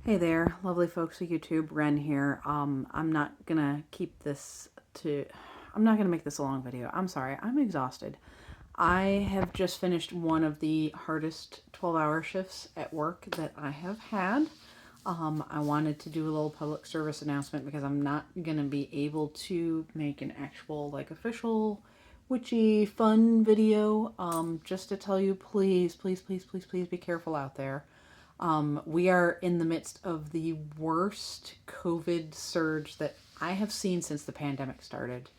Hey there, lovely folks of YouTube. Ren here. I'm not gonna I'm not gonna make this a long video. I'm sorry, I'm exhausted. I have just finished one of the hardest 12-hour shifts at work that I have had. I wanted to do a little public service announcement because I'm not gonna be able to make an actual, official witchy fun video. Just to tell you, please, please, please, please, please be careful out there. We are in the midst of the worst COVID surge that I have seen since the pandemic started.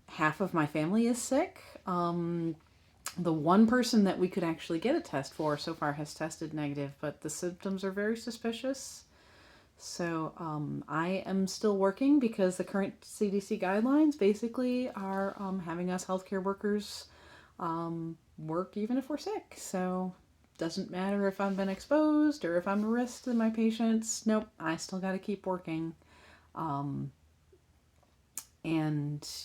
Half of my family is sick. The one person that we could actually get a test for so far has tested negative, but the symptoms are very suspicious. So I am still working because the current CDC guidelines basically are having us healthcare workers work even if we're sick. So doesn't matter if I've been exposed or if I'm a risk to my patients. Nope, I still got to keep working. And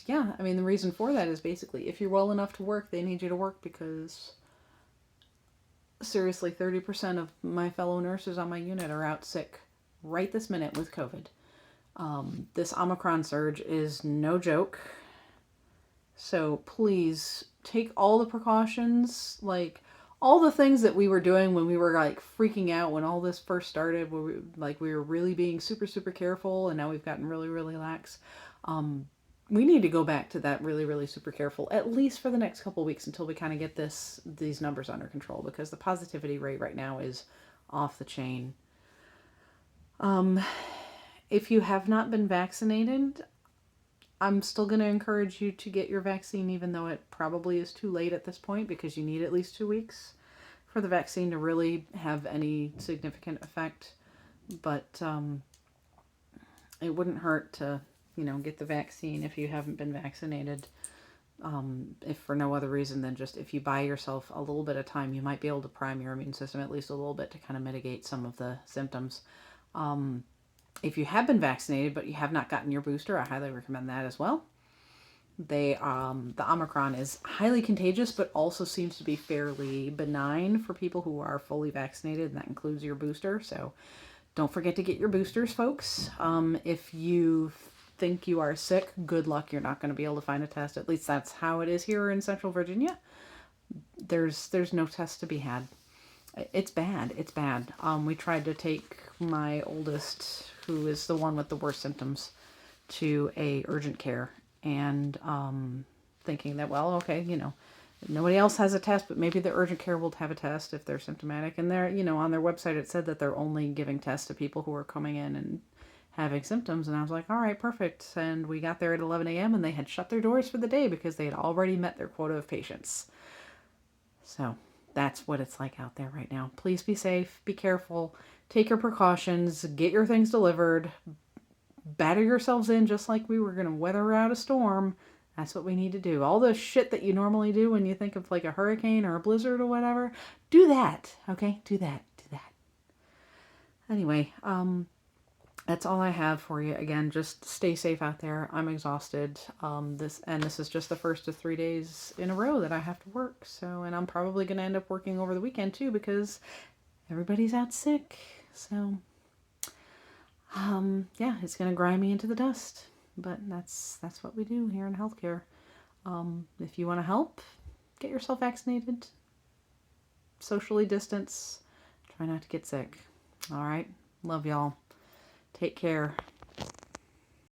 yeah, I mean, the reason for that is basically if you're well enough to work, they need you to work because seriously, 30% of my fellow nurses on my unit are out sick right this minute with COVID. This Omicron surge is no joke. So please take all the precautions, all the things that we were doing when we were freaking out when all this first started, where we were really being super, super careful, and now we've gotten really, really lax. We need to go back to that really, really super careful, at least for the next couple of weeks until we kind of get these numbers under control, because the positivity rate right now is off the chain. If you have not been vaccinated, I'm still going to encourage you to get your vaccine, even though it probably is too late at this point, because you need at least 2 weeks for the vaccine to really have any significant effect. But it wouldn't hurt to, get the vaccine if you haven't been vaccinated. If for no other reason than just if you buy yourself a little bit of time, you might be able to prime your immune system at least a little bit to kind of mitigate some of the symptoms. If you have been vaccinated but you have not gotten your booster, I highly recommend that as well. The Omicron is highly contagious, but also seems to be fairly benign for people who are fully vaccinated, and that includes your booster. So don't forget to get your boosters, folks. If you think you are sick, good luck. You're not going to be able to find a test. At least that's how it is here in Central Virginia. There's no test to be had. It's bad. It's bad. We tried to take my oldest, who is the one with the worst symptoms, to a urgent care, and thinking that, well, okay, nobody else has a test, but maybe the urgent care will have a test if they're symptomatic. And they're, on their website it said that they're only giving tests to people who are coming in and having symptoms. And I was like, all right, perfect. And we got there at 11 a.m. and they had shut their doors for the day because they had already met their quota of patients. So that's what it's like out there right now. Please be safe, be careful, take your precautions, get your things delivered, batter yourselves in just like we were going to weather out a storm. That's what we need to do. All the shit that you normally do when you think of like a hurricane or a blizzard or whatever, do that, okay? Do that. Anyway, that's all I have for you. Again, just stay safe out there. I'm exhausted. This is just the first of 3 days in a row that I have to work. So, and I'm probably going to end up working over the weekend too because everybody's out sick. So, yeah, it's going to grind me into the dust. But that's what we do here in healthcare. If you want to help, get yourself vaccinated. Socially distance. Try not to get sick. All right. Love y'all. Take care.